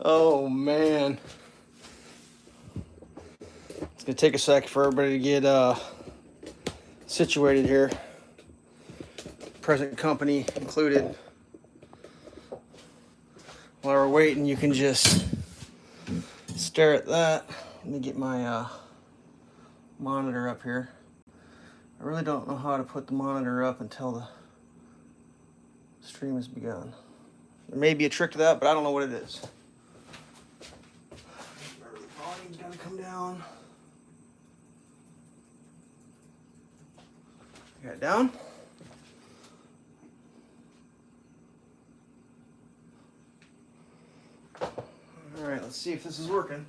Oh man, it's gonna take a sec for everybody to get situated here. Present company included. While we're waiting, you can just stare at that. Let me get my monitor up here. I really don't know how to put the monitor up until the stream has begun. There may be a trick to that, but I don't know what it is. The volume's got to come down. Got it down. All right, let's see if this is working.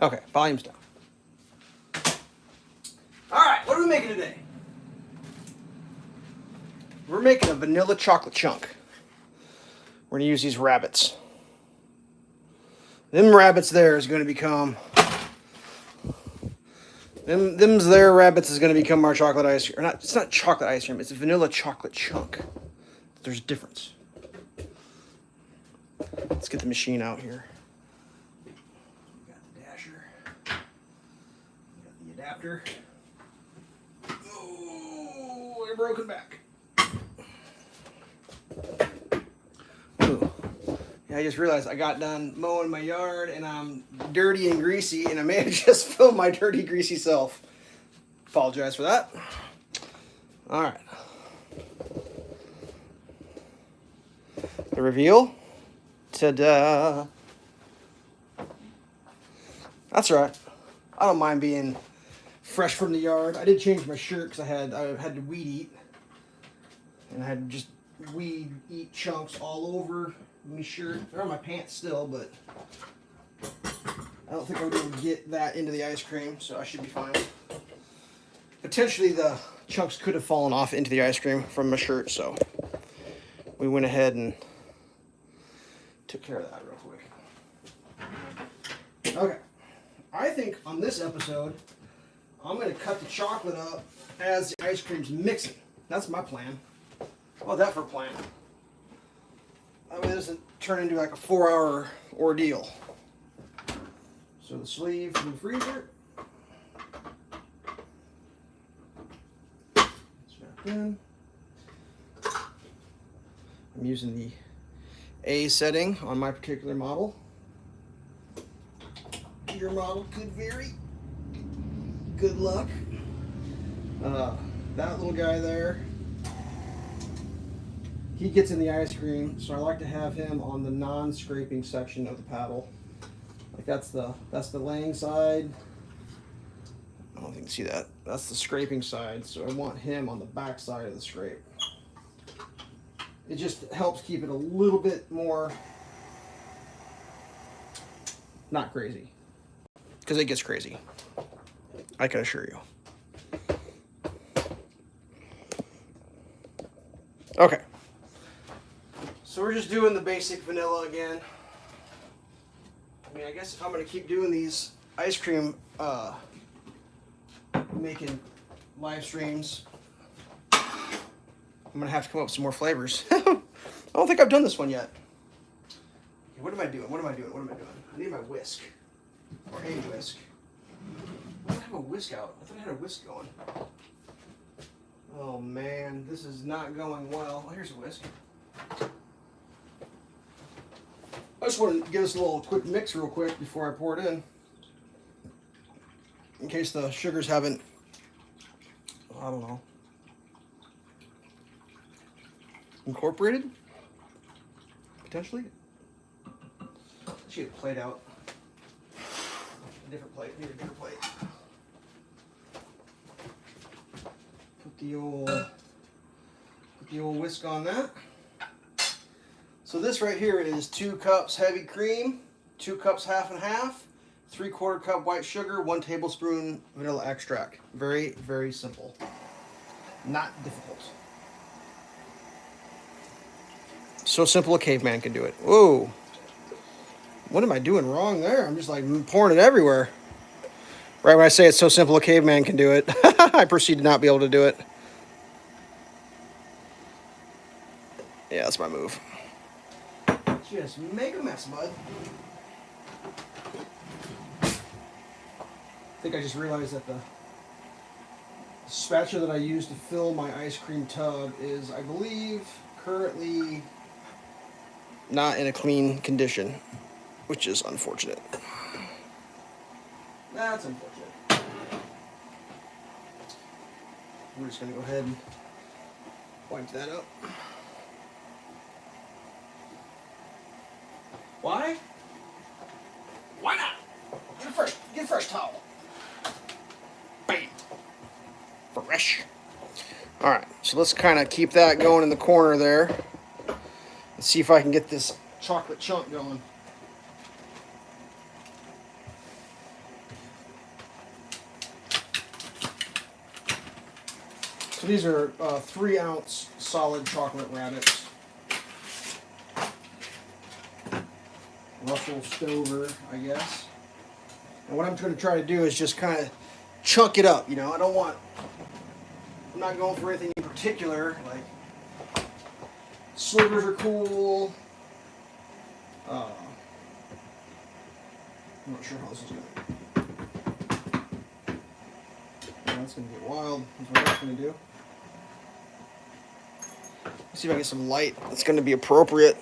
Okay, volume's down. All right, what are we making today? We're making a vanilla chocolate chunk. We're gonna use these rabbits. Them rabbits there is gonna become, them's there rabbits is gonna become our chocolate ice cream. Or not, it's not chocolate ice cream, it's a vanilla chocolate chunk. There's a difference. Let's get the machine out here. We got the dasher. We got the adapter. Oh, a broken back. Ooh. Yeah, I just realized I got done mowing my yard and I'm dirty and greasy, and I may have just filmed my dirty, greasy self. Apologize for that. All right. The reveal. Ta-da! That's right. I don't mind being fresh from the yard. I did change my shirt because I had to weed eat, and I had just weed eat chunks all over my shirt. They're on my pants still, but I don't think I'm going to get that into the ice cream, so I should be fine. Potentially, the chunks could have fallen off into the ice cream from my shirt, so we went ahead and took care of that real quick. Okay. I think on this episode, I'm going to cut the chocolate up as the ice cream's mixing. That's my plan. How about that for a plan? That way it doesn't turn into like a 4-hour ordeal. So the sleeve from the freezer. Strap in. I'm using the A setting on my particular model. Your model could vary. Good luck. That little guy there, he gets in the ice cream, so I like to have him on the non-scraping section of the paddle. Like that's the laying side. I don't think you can see that. That's the scraping side, so I want him on the back side of the scrape. It just helps keep it a little bit more not crazy. Because it gets crazy. I can assure you. Okay. So we're just doing the basic vanilla again. I mean, I guess if I'm going to keep doing these ice cream making live streams, I'm going to have to come up with some more flavors. I don't think I've done this one yet. Okay, what am I doing? What am I doing? What am I doing? I need my whisk. Or a whisk. I don't have a whisk out. I thought I had a whisk going. Oh man, this is not going well. Oh, here's a whisk. I just want to give us a little quick mix real quick before I pour it in case the sugars haven't, I don't know, incorporated, potentially. Let's get a plate out. A different plate, need a different plate. Put the old whisk on that. So this right here is 2 cups heavy cream, 2 cups half and half, 3/4 cup white sugar, 1 tablespoon vanilla extract. Very, very simple. Not difficult. So simple a caveman can do it. Whoa. What am I doing wrong there? I'm just like pouring it everywhere. Right when I say it's so simple a caveman can do it, I proceed to not be able to do it. Yeah, that's my move. Just make a mess, bud. I think I just realized that the spatula that I use to fill my ice cream tub is, I believe, currently not in a clean condition, which is unfortunate. That's unfortunate. We're just going to go ahead and wipe that up. Why? Why not? Get a fresh towel. Bam. Fresh. Alright, so let's kind of keep that going in the corner there. Let's see if I can get this chocolate chunk going. So these are 3-ounce solid chocolate rabbits. Russell Stover, I guess. And what I'm going to try to do is just kind of chunk it up, you know. I'm not going for anything in particular. Like, slivers are cool. I'm not sure how this is going to that's going to get wild. That's what that's going to do. Let's see if I can get some light that's going to be appropriate.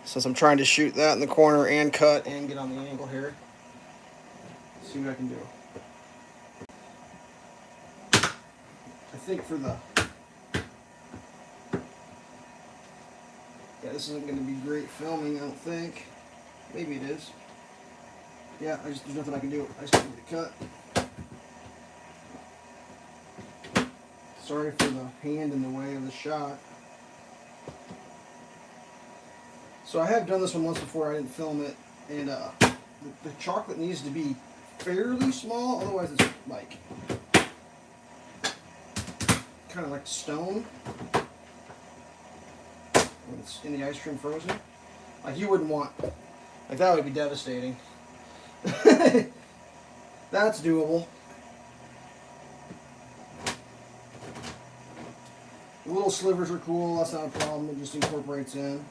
Since I'm trying to shoot that in the corner and cut and get on the angle here. Let's see what I can do. I think for the... Yeah, this isn't going to be great filming, I don't think. Maybe it is. Yeah, there's nothing I can do. I just need to cut. Sorry for the hand in the way of the shot. So I have done this one once before, I didn't film it, and the chocolate needs to be fairly small, otherwise it's like, kind of like stone when it's in the ice cream frozen. Like you wouldn't want, like that would be devastating. That's doable. The little slivers are cool, that's not a problem, it just incorporates in.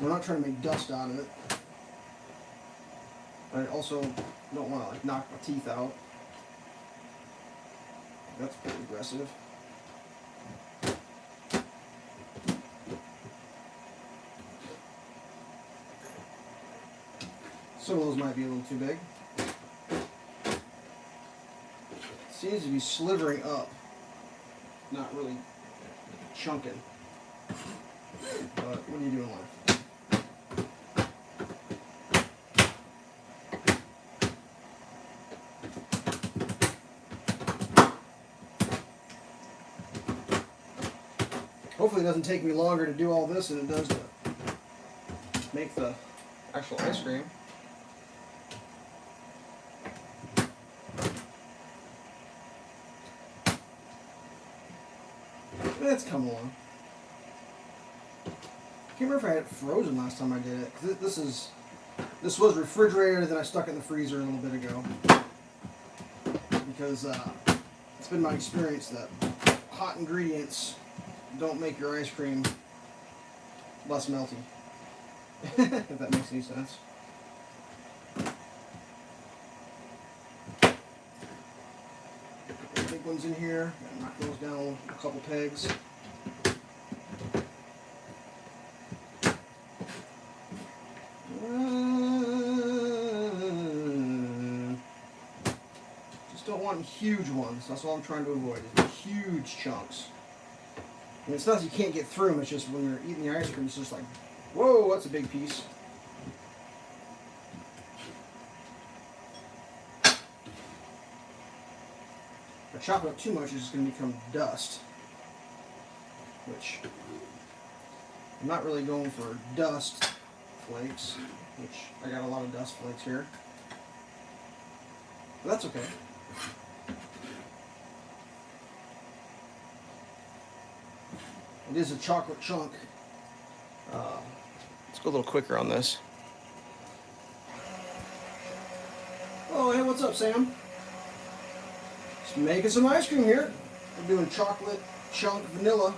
We're not trying to make dust out of it. I also don't want to like knock my teeth out. That's pretty aggressive. Some of those might be a little too big. Seems to be slivering up, not really chunking. But what are you doing, Life? Hopefully it doesn't take me longer to do all this than it does to make the actual ice cream. It's come along. I can't remember if I had it frozen last time I did it. This was refrigerated, then I stuck it in the freezer a little bit ago. Because it's been my experience that hot ingredients don't make your ice cream less melty. If that makes any sense. Big ones in here. Gotta knock those down a couple pegs. Just don't want huge ones. That's all I'm trying to avoid. Is huge chunks. And it's not that you can't get through them. It's just when you're eating the ice cream, it's just like, whoa, that's a big piece. If I chop it up too much, it's just going to become dust. Which, I'm not really going for dust flakes, which I got a lot of dust flakes here. But that's okay. It is a chocolate chunk. Let's go a little quicker on this. Oh, hey, what's up, Sam? Just making some ice cream here. We're doing chocolate chunk vanilla.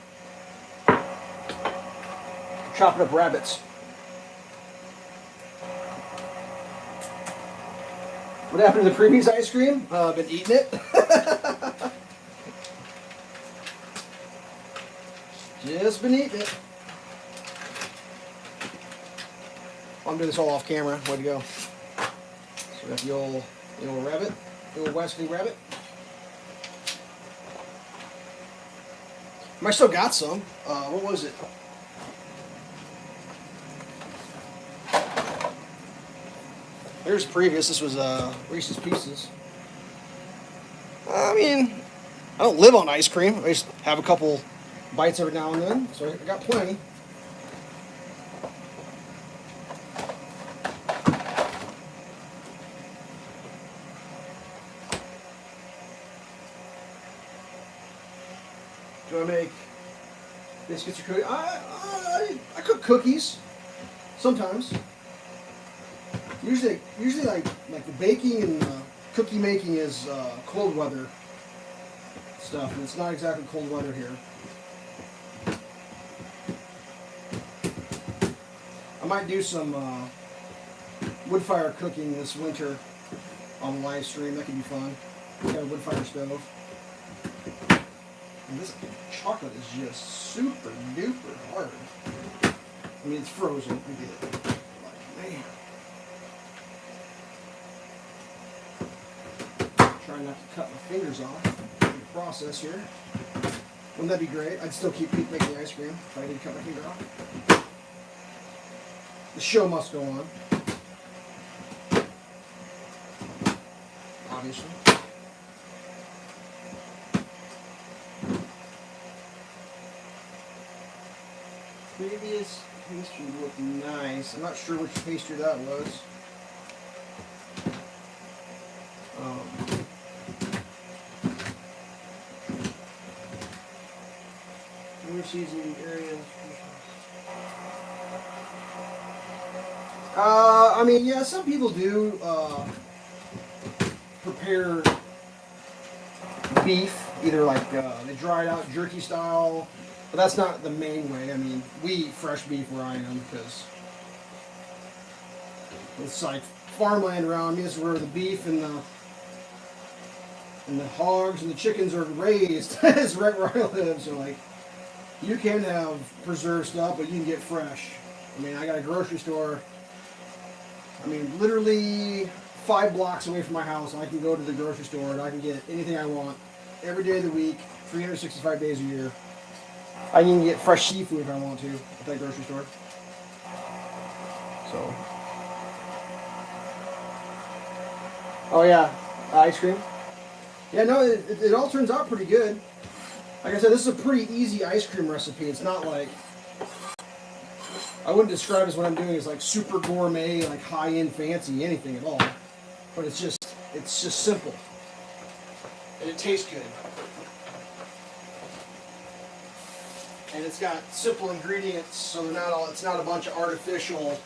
Chopping up rabbits. What happened to the previous ice cream? I've been eating it. Just been eating it. I'm doing this all off camera. Way to go. So we got the old rabbit, the old Wesley rabbit. I still got some. What was it? Here's the previous. This was Reese's Pieces. I mean, I don't live on ice cream. I just have a couple bites every now and then, so I got plenty. Do I make biscuits or cookies? I cook cookies sometimes. Usually like the baking and cookie making is cold weather stuff, and it's not exactly cold weather here. I might do some wood fire cooking this winter on the live stream. That could be fun. Got a wood fire stove. And this chocolate is just super duper hard. I mean, it's frozen. I get it. Like, man. Trying not to cut my fingers off in the process here. Wouldn't that be great? I'd still keep making ice cream if I didn't cut my finger off. The show must go on. Obviously. Previous pastry looked nice. I'm not sure which pastry that was. Seasoning area. I mean, yeah, some people do prepare beef, either like they dry it out jerky style, but that's not the main way. I mean, we eat fresh beef where I am because it's like farmland around me. This is where the beef and the hogs and the chickens are raised. It's right where I live, so like. You can have preserved stuff, but you can get fresh. I mean, I got a grocery store. I mean, literally 5 blocks away from my house, I can go to the grocery store and I can get anything I want every day of the week, 365 days a year. I can get fresh seafood if I want to at that grocery store. So. Oh yeah, ice cream. Yeah, no, it all turns out pretty good. Like I said, this is a pretty easy ice cream recipe. It's not like, I wouldn't describe as what I'm doing as like super gourmet, like high-end fancy, anything at all. But it's just simple. And it tastes good. And it's got simple ingredients, so it's not a bunch of artificial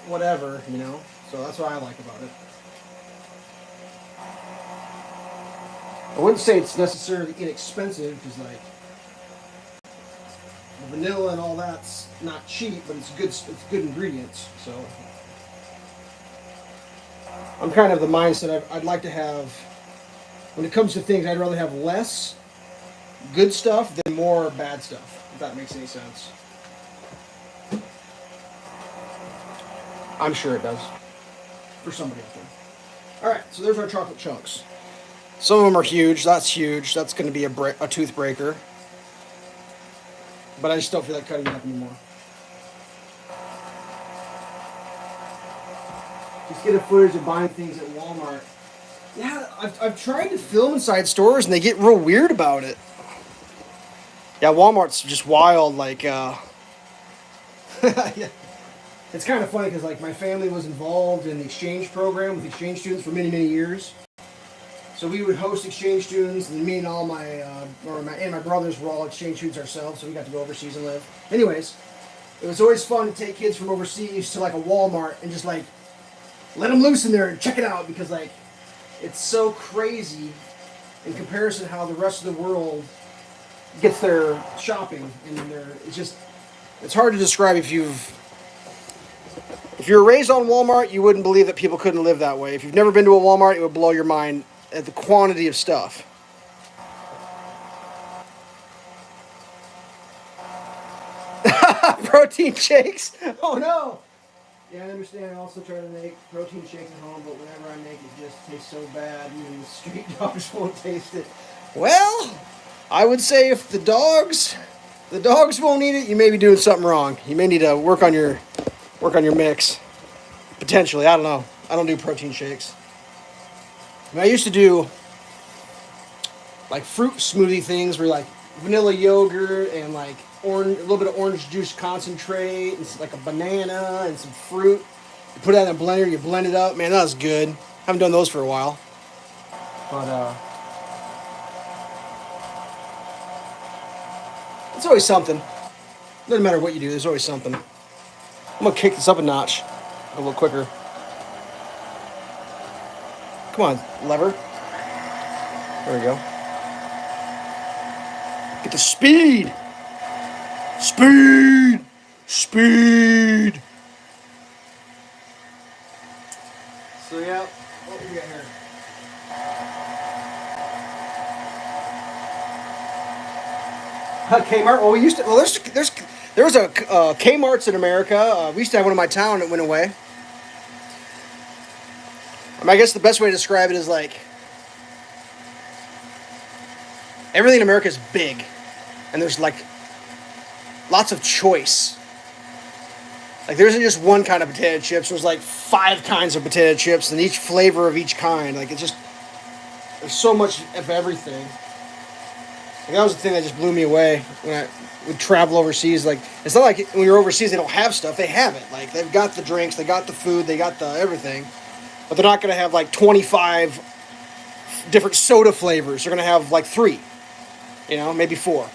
whatever, you know? So that's what I like about it. I wouldn't say it's necessarily inexpensive, because like the vanilla and all that's not cheap, but it's good ingredients. So I'm kind of the mindset I'd like to have. When it comes to things, I'd rather have less good stuff than more bad stuff, if that makes any sense. I'm sure it does for somebody out there. All right, so there's our chocolate chunks. Some of them are huge. That's huge. That's going to be a tooth breaker. But I just don't feel like cutting it up anymore. Just get a footage of buying things at Walmart. Yeah, I've tried to film inside stores and they get real weird about it. Yeah, Walmart's just wild. Like, yeah. It's kind of funny because like my family was involved in the exchange program with exchange students for many, many years. So we would host exchange students, and me and all my brothers were all exchange students ourselves, so we got to go overseas and live. Anyways, it was always fun to take kids from overseas to like a Walmart and just like let them loose in there and check it out, because like it's so crazy in comparison to how the rest of the world gets their shopping, and it's hard to describe. If you were raised on Walmart, you wouldn't believe that people couldn't live that way. If you've never been to a Walmart, it would blow your mind at the quantity of stuff. Protein shakes? Oh no! Yeah, I understand. I also try to make protein shakes at home, but whenever I make it, just tastes so bad. Even the street dogs won't taste it. Well, I would say if the dogs won't eat it, you may be doing something wrong. You may need to work on your mix. Potentially, I don't know. I don't do protein shakes. I mean, I used to do like fruit smoothie things where like vanilla yogurt and like a little bit of orange juice concentrate and like a banana and some fruit. You put that in a blender, you blend it up. Man, that was good. Haven't done those for a while. But it's always something. Doesn't matter what you do, there's always something. I'm gonna kick this up a notch, a little quicker. Come on, lever. There we go. Get the speed. Speed. Speed. So yeah, what do we got here? Kmart. Well, we used to. Well, there was a Kmart's in America. We used to have one in my town that went away. I mean, I guess the best way to describe it is like everything in America is big, and there's like lots of choice. Like there isn't just one kind of potato chips. There's like 5 kinds of potato chips, and each flavor of each kind. Like there's so much of everything. Like that was the thing that just blew me away when I would travel overseas. Like it's not like when you're overseas they don't have stuff. They have it. Like they've got the drinks, they got the food, they got the everything. But they're not going to have like 25 different soda flavors. They're going to have like 3, maybe 4.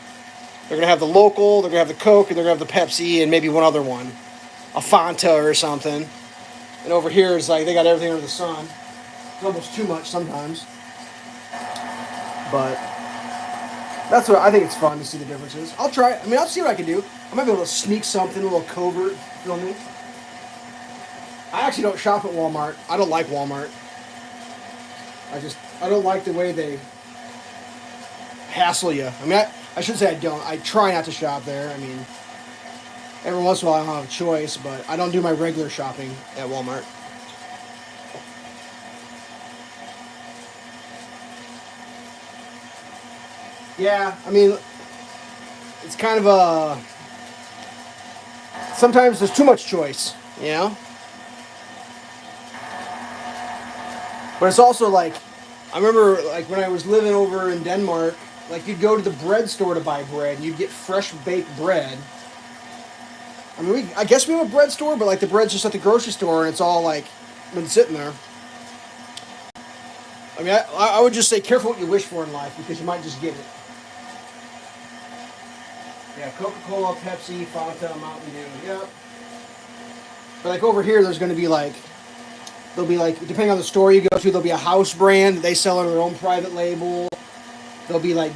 They're going to have the local, they're going to have the Coke, and they're going to have the Pepsi, and maybe one other one. A Fanta or something. And over here it's like they got everything under the sun. It's almost too much sometimes. But that's what I think it's fun to see the differences. I'll try it. I mean, I'll see what I can do. I might be able to sneak something, a little covert filming. I actually don't shop at Walmart. I don't like Walmart. I don't like the way they hassle you. I mean, I shouldn't say I don't. I try not to shop there. I mean, every once in a while I don't have a choice, but I don't do my regular shopping at Walmart. Yeah, I mean, it's kind of a... Sometimes there's too much choice, But it's also like, I remember like when I was living over in Denmark, like you'd go to the bread store to buy bread, and you'd get fresh baked bread. I mean, I guess we have a bread store, but like the bread's just at the grocery store, and it's all like been sitting there. I mean, I would just say careful what you wish for in life, because you might just get it. Yeah, Coca-Cola, Pepsi, Fanta, Mountain Dew. Yep. But like over here, there's going to be like, there'll be like, depending on the store you go to, there'll be a house brand. They sell under their own private label. There'll be like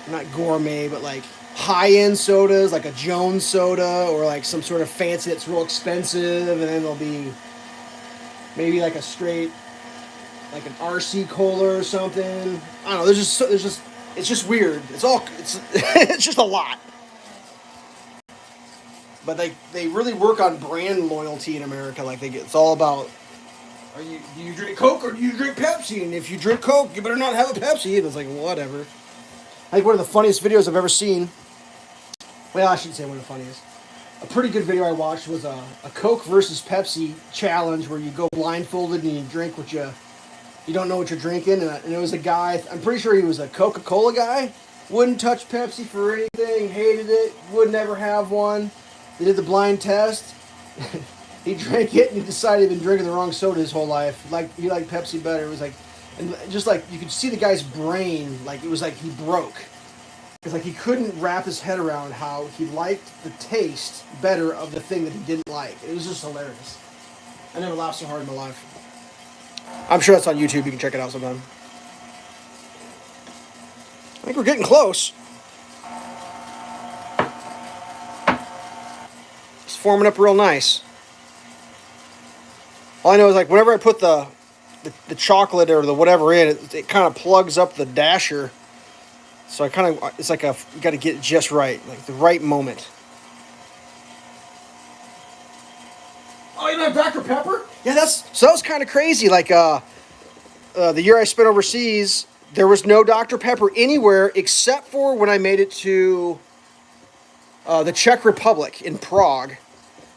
not gourmet, but like high-end sodas, like a Jones soda, or like some sort of fancy that's real expensive. And then there'll be maybe like a straight, like an RC cola or something. I don't know. It's just weird. It's just a lot. But they really work on brand loyalty in America. Like it's all about, do you drink Coke or do you drink Pepsi? And if you drink Coke, you better not have a Pepsi. And it's like, whatever. I think one of the funniest videos I've ever seen. Well, I shouldn't say one of the funniest. A pretty good video I watched was a Coke versus Pepsi challenge where you go blindfolded and you drink what you don't know what you're drinking. And it was a guy, I'm pretty sure he was a Coca-Cola guy. Wouldn't touch Pepsi for anything. Hated it. Would never have one. They did the blind test. He drank it and he decided he'd been drinking the wrong soda his whole life. Like he liked Pepsi better. It was like, and just like you could see the guy's brain, like it was like he broke. Because like he couldn't wrap his head around how he liked the taste better of the thing that he didn't like. It was just hilarious. I never laughed so hard in my life. I'm sure that's on YouTube. You can check it out sometime. I think we're getting close. It's forming up real nice. All I know is like whenever I put the chocolate or the whatever in, it kind of plugs up the dasher. So I kind of, it's like you got to get it just right, like the right moment. Oh, you know Dr. Pepper? Yeah, that was kind of crazy. Like the year I spent overseas, there was no Dr. Pepper anywhere except for when I made it to the Czech Republic in Prague.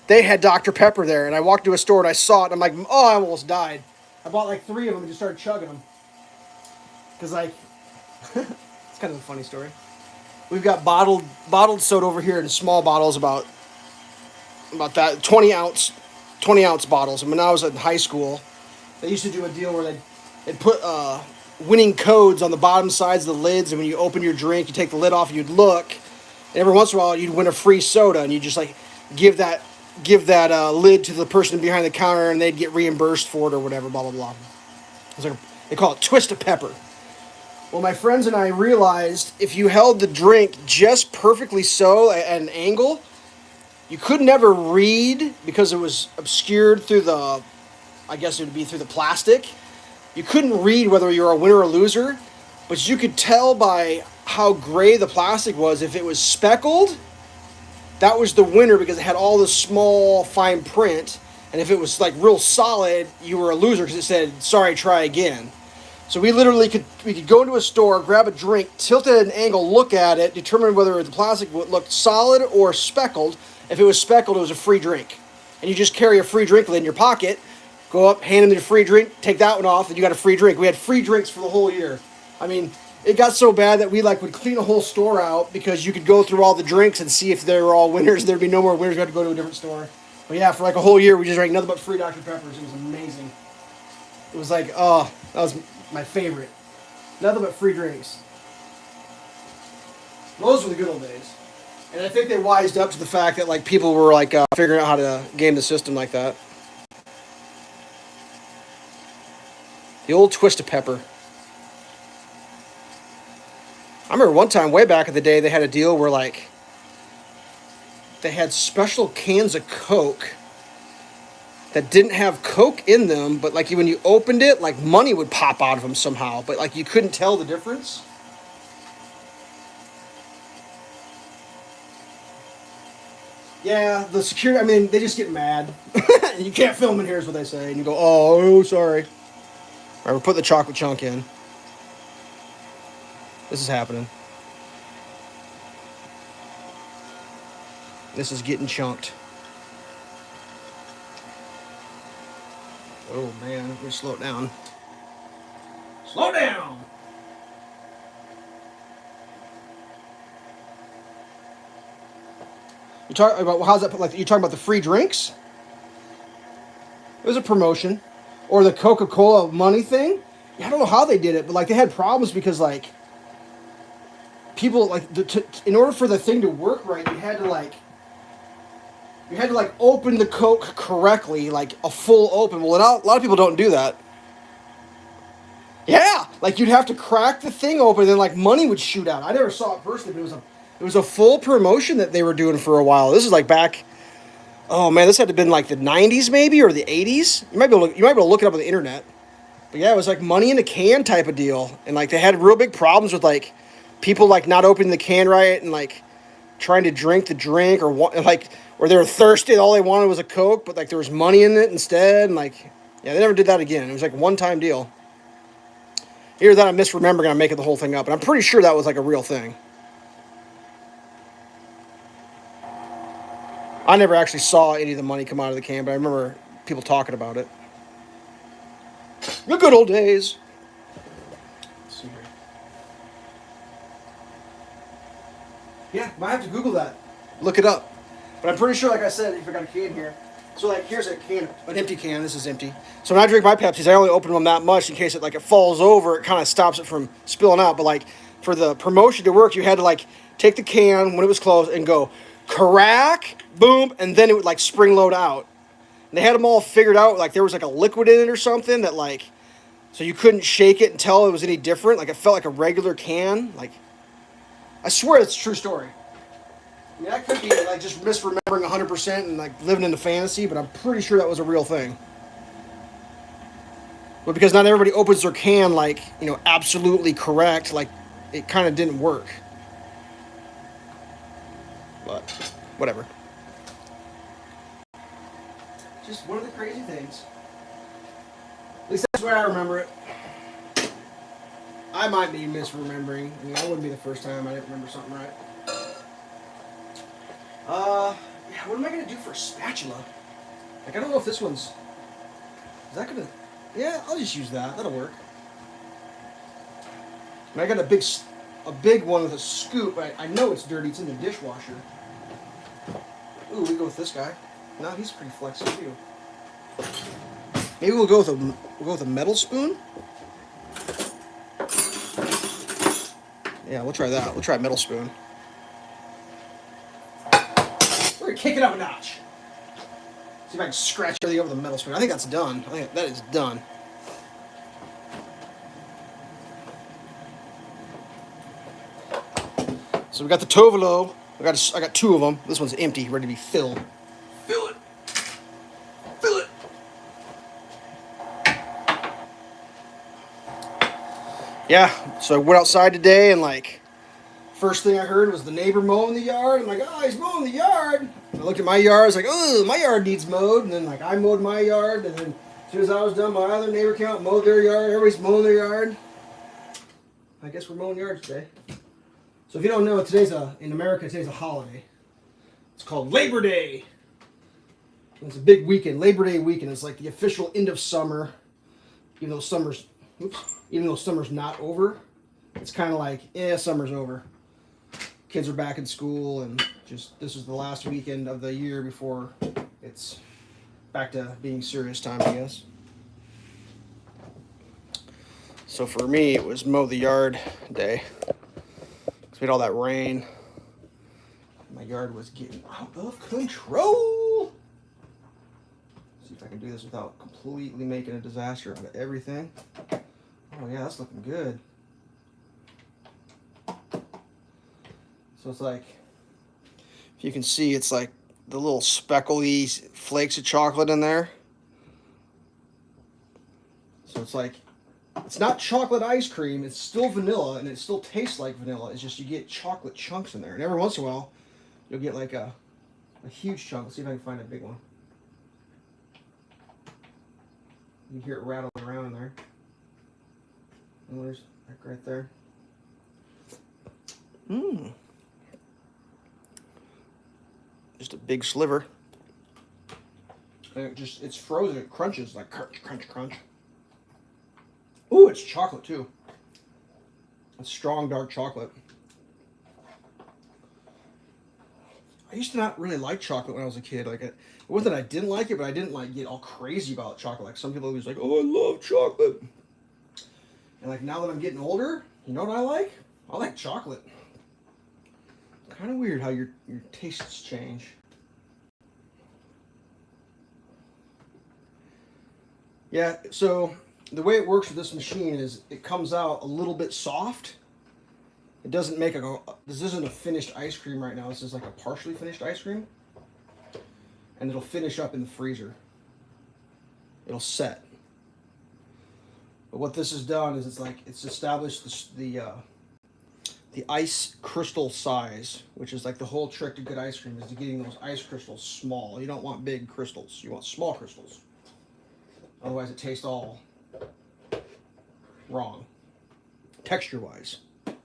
They had Dr. Pepper there, and I walked to a store and I saw it, and I'm like, oh, I almost died. I bought like 3 of them and just started chugging them. Because like, it's kind of a funny story. We've got bottled soda over here in small bottles, about that 20 ounce bottles. And when I was in high school, they used to do a deal where they'd put winning codes on the bottom sides of the lids, and when you open your drink, you take the lid off and you'd look, and every once in a while you'd win a free soda, and you just like give that lid to the person behind the counter, and they'd get reimbursed for it or whatever, blah blah blah. It's like they call it twist of pepper. Well, my friends and I realized if you held the drink just perfectly so at an angle, you could never read because it was obscured through the, I guess it would be through the plastic. You couldn't read whether you were a winner or loser, but you could tell by how gray the plastic was. If it was speckled, that was the winner because it had all the small fine print. And if it was like real solid, you were a loser because it said, sorry, try again. So we literally could go into a store, grab a drink, tilt it at an angle, look at it, determine whether the plastic looked solid or speckled. If it was speckled, it was a free drink. And you just carry a free drink lid in your pocket, go up, hand them the free drink, take that one off, and you got a free drink. We had free drinks for the whole year. I mean, it got so bad that we like would clean a whole store out because you could go through all the drinks and see if they were all winners. There'd be no more winners. We had to go to a different store. But yeah, for like a whole year, we just drank nothing but free Dr. Peppers. It was amazing. It was like, oh, that was my favorite. Nothing but free drinks. Those were the good old days. And I think they wised up to the fact that like people were like figuring out how to game the system like that. The old twist of pepper. I remember one time way back in the day they had a deal where like they had special cans of Coke that didn't have Coke in them, but like when you opened it, like money would pop out of them somehow, but like you couldn't tell the difference. Yeah, the security, I mean, they just get mad. You can't film in here is what they say, and you go, oh, sorry. All right, we're putting the chocolate chunk in. This is happening. This is getting chunked. Oh man, let me slow it down. Slow down! You talk about how's that? Like you talking about the free drinks? It was a promotion, or the Coca-Cola money thing. Yeah, I don't know how they did it, but like they had problems because like people like in order for the thing to work right, you had to open the Coke correctly, like a full open. Well, a lot of people don't do that. Yeah, like you'd have to crack the thing open, and then like money would shoot out. I never saw it personally, but it was a full promotion that they were doing for a while. This is like back. Oh man, this had to have been like the '90s maybe or the '80s. You might be able to look it up on the internet. But yeah, it was like money in a can type of deal, and like they had real big problems with like people like not opening the can right and like trying to drink the drink or they were thirsty and all they wanted was a Coke, but like there was money in it instead, and like yeah, they never did that again. It was like a one-time deal. Either that I'm misremembering, I'm making the whole thing up, and I'm pretty sure that was like a real thing. I never actually saw any of the money come out of the can, but I remember people talking about it. The good old days. Let's see here. Yeah, might have to Google that. Look it up. But I'm pretty sure, like I said, if I got a can here. So like, here's a can, an empty can. This is empty. So when I drink my Pepsis, I only open them that much in case it falls over. It kind of stops it from spilling out. But like for the promotion to work, you had to like take the can when it was closed and go crack, boom, and then it would like spring load out. And they had them all figured out. Like there was like a liquid in it or something that like So you couldn't shake it and tell it was any different. Like it felt like a regular can. Like I swear it's a true story. I mean, I could be like just misremembering 100% and like living in the fantasy, but I'm pretty sure that was a real thing. But because not everybody opens their can like, you know, absolutely correct, like it kind of didn't work. But whatever. Just one of the crazy things. At least that's the way I remember it. I might be misremembering. I mean, that wouldn't be the first time I didn't remember something right. Yeah, what am I gonna do for a spatula? Like, I don't know if this one's. Is that gonna? Yeah, I'll just use that. That'll work. And I got a big one with a scoop. I know it's dirty. It's in the dishwasher. Ooh, we go with this guy. No, he's pretty flexible too. Maybe we'll go with a metal spoon. Yeah, we'll try that. We'll try a metal spoon. We're gonna kick it up a notch. See if I can scratch everything over the metal spoon. I think that's done. I think that is done. So we got the Tovolo. I got two of them. This one's empty, ready to be filled. Fill it. Fill it. Yeah. So I went outside today and like, first thing I heard was the neighbor mowing the yard. I'm like, oh, he's mowing the yard. I looked at my yard. I was like, oh, my yard needs mowed. And then like I mowed my yard. And then as soon as I was done, my other neighbor came out and mowed their yard. Everybody's mowing their yard. I guess we're mowing yards today. So if you don't know, in America, today's a holiday. It's called Labor Day. It's a big weekend, Labor Day weekend. It's like the official end of summer. Even though summer's not over, it's kind of like, yeah, summer's over. Kids are back in school, and just this is the last weekend of the year before it's back to being serious time, I guess. So for me, it was mow the yard day. We had all that rain. My yard was getting out of control. See if I can do this without completely making a disaster out of everything. Oh yeah, that's looking good. So it's like, if you can see, it's like the little speckly flakes of chocolate in there. So it's like, it's not chocolate ice cream, it's still vanilla, and it still tastes like vanilla. It's just you get chocolate chunks in there. And every once in a while, you'll get like a huge chunk. Let's see if I can find a big one. You can hear it rattling around in there. Oh, there's like right there. Mmm. Just a big sliver. And it's frozen. It crunches like crunch, crunch, crunch. Ooh, it's chocolate too. It's strong dark chocolate. I used to not really like chocolate when I was a kid. Like it wasn't that I didn't like it, but I didn't like get all crazy about chocolate. Like some people was like, "Oh, I love chocolate." And like now that I'm getting older, you know what I like? I like chocolate. Kind of weird how your tastes change. Yeah, so the way it works with this machine is it comes out a little bit soft. It doesn't make this isn't a finished ice cream right now. This is like a partially finished ice cream. And it'll finish up in the freezer. It'll set. But what this has done is it's established the ice crystal size, which is like the whole trick to good ice cream is to getting those ice crystals small. You don't want big crystals. You want small crystals. Otherwise it tastes all wrong, texture-wise. I'm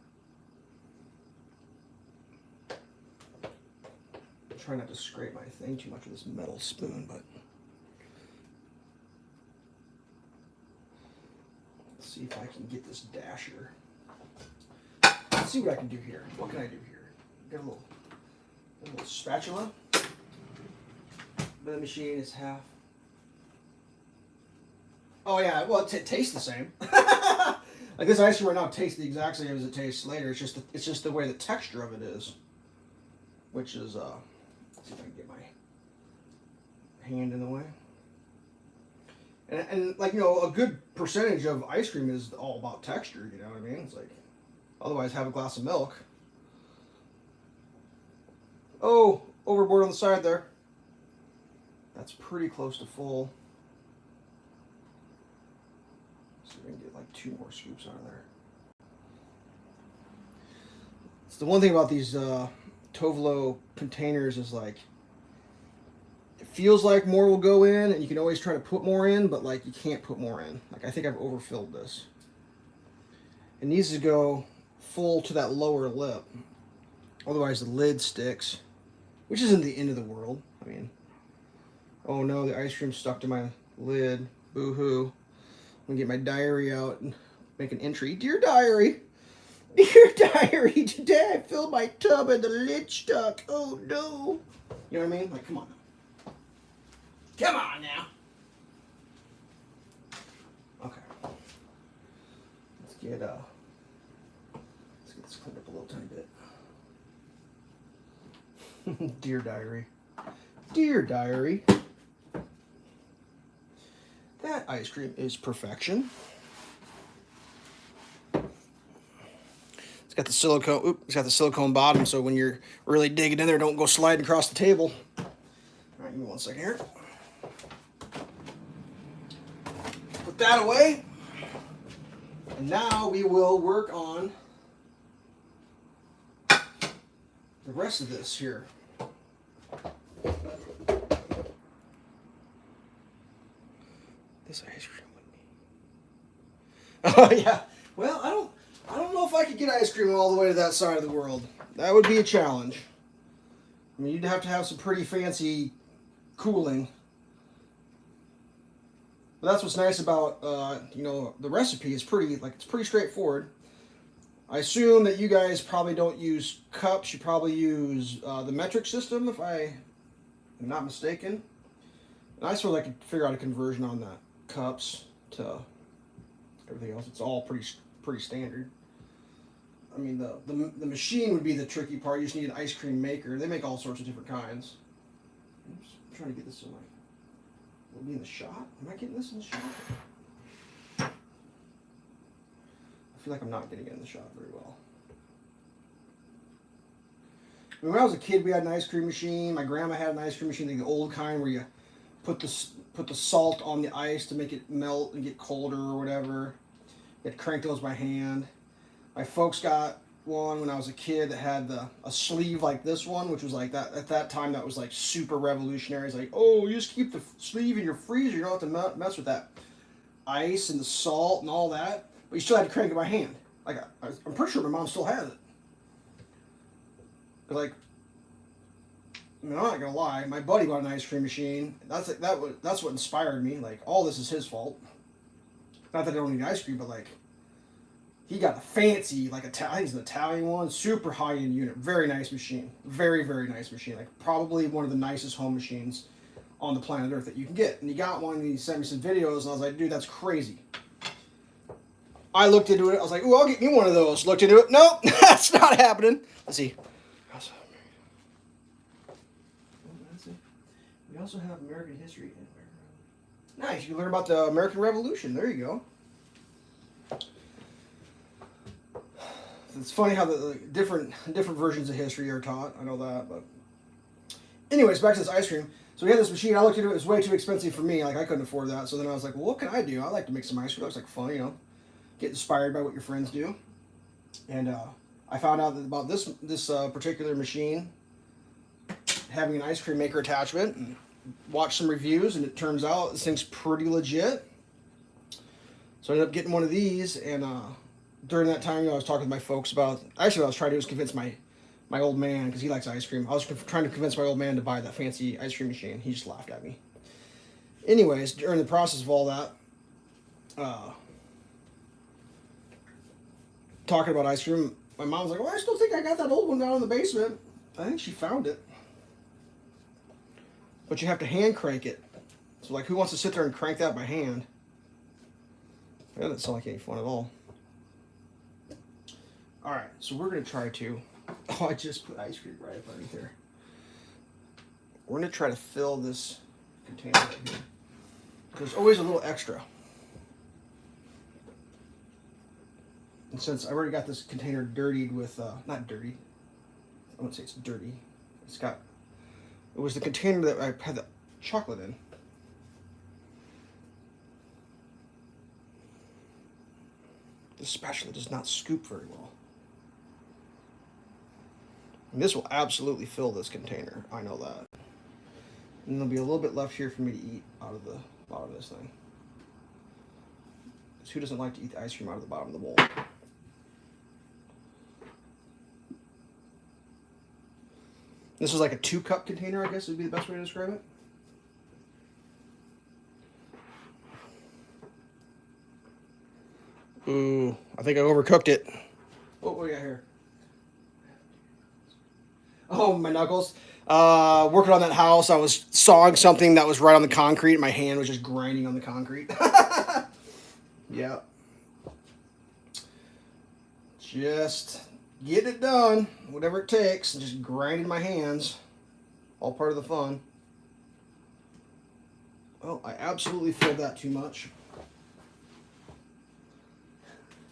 trying not to scrape my thing too much with this metal spoon, but let's see if I can get this dasher. Let's see what I can do here. What can I do here? Get a little spatula. The machine is half. Oh yeah, well it tastes the same. Like this ice cream right now tastes the exact same as it tastes later. It's just the way the texture of it is, which is let's see if I can get my hand in the way. And like, you know, a good percentage of ice cream is all about texture, you know what I mean? It's like, otherwise have a glass of milk. Oh, overboard on the side there. That's pretty close to full. So we can get like 2 more scoops out of there. It's the one thing about these Tovolo containers is like, it feels like more will go in, and you can always try to put more in, but like you can't put more in. Like I think I've overfilled this. It needs to go full to that lower lip. Otherwise the lid sticks, which isn't the end of the world. I mean, oh no, the ice cream stuck to my lid. Boo-hoo. I'm gonna get my diary out and make an entry. Dear diary. Dear diary, today I filled my tub and the lid stuck. Oh no. You know what I mean? Like, come on. Come on now. Okay. Let's get this cleaned up a little tiny bit. Dear diary. Dear diary. That ice cream is perfection. It's got the silicone. Oops, it's got the silicone bottom, so when you're really digging in there, don't go sliding across the table. All right, give me 1 second here. Put that away. And now we will work on the rest of this here. This ice cream with me. Oh yeah. Well, I don't know if I could get ice cream all the way to that side of the world. That would be a challenge. I mean, you'd have to have some pretty fancy cooling. But that's what's nice about you know, the recipe is it's pretty straightforward. I assume that you guys probably don't use cups. You probably use the metric system, if I am not mistaken. And I sort of like to figure out a conversion on that cups to everything else. It's all pretty standard. I mean, the machine would be the tricky part. You just need an ice cream maker. They make all sorts of different kinds. Oops, I'm trying to get this in my. Will it be in the shot? Am I getting this in the shot? I feel like I'm not getting it in the shot very well. I mean, when I was a kid, we had an ice cream machine. My grandma had an ice cream machine, the old kind where you put the salt on the ice to make it melt and get colder or whatever. You had to crank those by hand. My folks got one when I was a kid that had a sleeve like this one, which was like that at that time. That was like super revolutionary. It's like, oh, you just keep the sleeve in your freezer. You don't have to mess with that ice and the salt and all that. But you still had to crank it by hand. Like I'm pretty sure my mom still has it. But like, I mean, I'm not gonna lie. My buddy bought an ice cream machine. That's what inspired me. Like, all this is his fault. Not that I don't need ice cream, but like, he got a fancy, like, I think it's an Italian one, super high-end unit. Very nice machine. Very, very nice machine. Like, probably one of the nicest home machines on the planet Earth that you can get. And he got one, and he sent me some videos, and I was like, dude, that's crazy. I looked into it. I was like, ooh, I'll get me one of those. Looked into it. Nope, that's not happening. Let's see. We also have American history. Nice. You can learn about the American Revolution. There you go. It's funny how the different versions of history are taught. I know that, but anyways, back to this ice cream. So we had this machine. I looked into it. It was way too expensive for me. Like, I couldn't afford that. So then I was like, well, what can I do? I like to make some ice cream. It was like fun, you know, get inspired by what your friends do. And I found out about this particular machine having an ice cream maker attachment, and watched some reviews, and it turns out this thing's pretty legit. So I ended up getting one of these, and during that time, you know, I was talking to my folks about. Actually, what I was trying to do was convince my old man, because he likes ice cream. I was trying to convince my old man to buy that fancy ice cream machine. He just laughed at me. Anyways, during the process of all that, talking about ice cream, my mom was like, "Well, I still think I got that old one down in the basement." I think she found it. But you have to hand crank it. So, like, who wants to sit there and crank that by hand? That doesn't sound like any fun at all. Alright, so we're going to try to... Oh, I just put ice cream right up underneath there. We're going to try to fill this container right here. There's always a little extra. And since I already got this container dirtied with, not dirty, I wouldn't say it's dirty. It was the container that I had the chocolate in. This spatula does not scoop very well. And this will absolutely fill this container. I know that. And there'll be a little bit left here for me to eat out of the bottom of this thing. Because who doesn't like to eat the ice cream out of the bottom of the bowl? This is like a 2-cup container, I guess would be the best way to describe it. Ooh, I think I overcooked it. What do we got here? Oh, my knuckles. Working on that house, I was sawing something that was right on the concrete, and my hand was just grinding on the concrete. Yeah. Just getting it done, whatever it takes, and just grinding my hands. All part of the fun. Well, I absolutely filled that too much.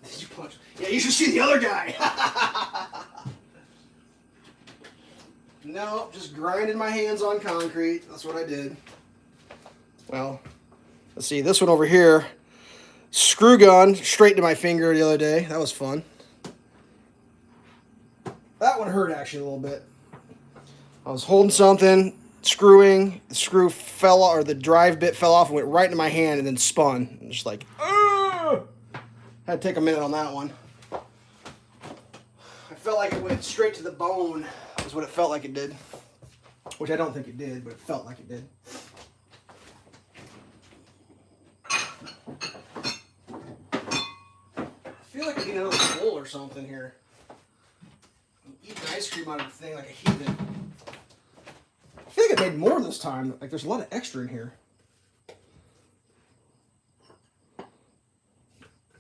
Did you punch? Yeah, you should see the other guy. No, just grinding my hands on concrete. That's what I did. Well, let's see. This one over here, screw gun straight to my finger the other day. That was fun. That one hurt actually a little bit. I was holding something, screwing. The screw fell off, or the drive bit fell off and went right into my hand and then spun. And just like, ugh! Had to take a minute on that one. I felt like it went straight to the bone. Is what it felt like it did. Which I don't think it did, but it felt like it did. I feel like I need another bowl or something here. I'm eating ice cream out of the thing like a heathen. I feel like I made more this time. Like there's a lot of extra in here.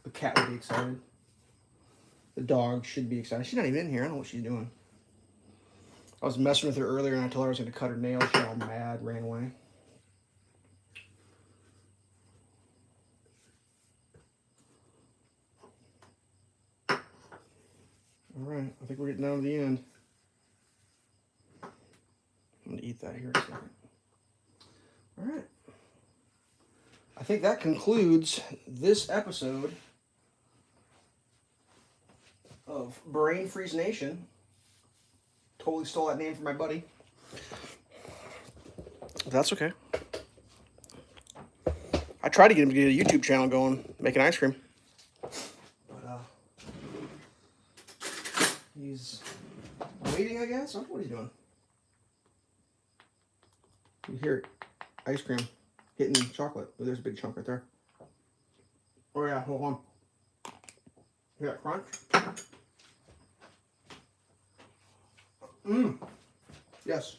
The cat would be excited. The dog should be excited. She's not even in here. I don't know what she's doing. I was messing with her earlier and I told her I was going to cut her nails. She got all mad, ran away. All right, I think we're getting down to the end. I'm going to eat that here in a second. All right. I think that concludes this episode of Brain Freeze Nation. Totally stole that name from my buddy. That's okay. I tried to get him to get a YouTube channel going, making ice cream. But, he's waiting, I guess. I don't know what he's doing. You hear it. Ice cream hitting chocolate. Oh, there's a big chunk right there. Oh, yeah. Hold on. Hear that crunch? Mmm. Yes.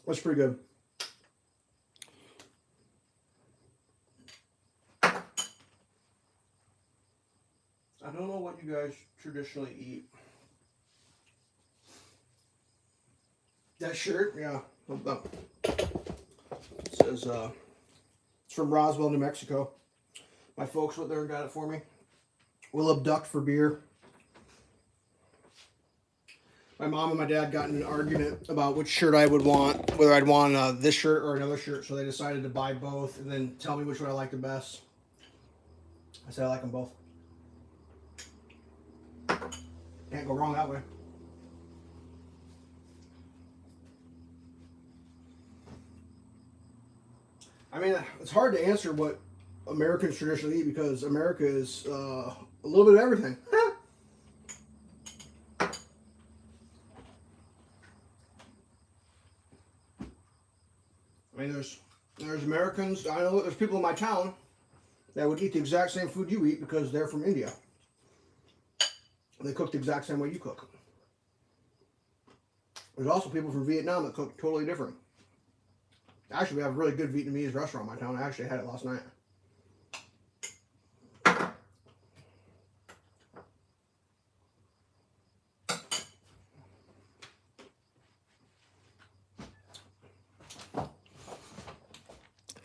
That's pretty good. I don't know what you guys traditionally eat. That shirt, yeah. It says, it's from Roswell, New Mexico. My folks went there and got it for me. We'll abduct for beer. My mom and my dad got in an argument about which shirt I would want, whether I'd want this shirt or another shirt, so they decided to buy both and then tell me which one I like the best. I said I like them both. Can't go wrong that way. I mean, it's hard to answer what Americans traditionally eat because America is a little bit of everything. I mean, there's Americans, I know there's people in my town that would eat the exact same food you eat because they're from India. They cook the exact same way you cook. There's also people from Vietnam that cook totally different. Actually, we have a really good Vietnamese restaurant in my town. I actually had it last night.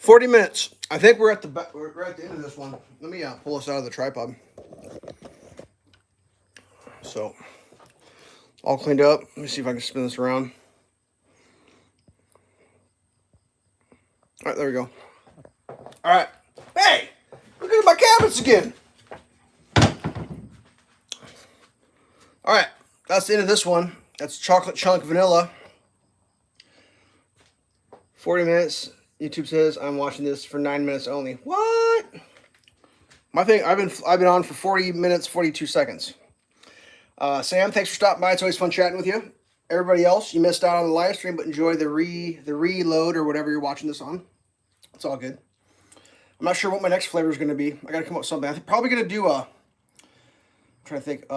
40 minutes. I think we're at we're at the end of this one. Let me pull this out of the tripod. So, all cleaned up. Let me see if I can spin this around. All right, there we go. All right. Hey, look at my cabinets again. All right, that's the end of this one. That's chocolate chunk vanilla. 40 minutes. YouTube says I'm watching this for 9 minutes only. What? My thing. I've been on for 40 minutes 42 seconds. Sam, thanks for stopping by. It's always fun chatting with you. Everybody else, you missed out on the live stream, but enjoy the reload or whatever you're watching this on. It's all good. I'm not sure what my next flavor is going to be. I got to come up with something. I'm probably going to do I'm trying to think.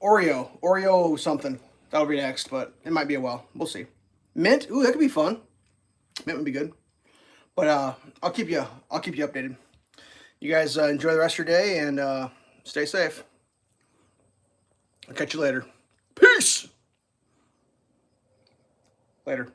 Oreo something. That'll be next, but it might be a while. We'll see. Mint. Ooh, that could be fun. Mint would be good. But I'll keep you updated. You guys enjoy the rest of your day and stay safe. I'll catch you later. Peace. Later.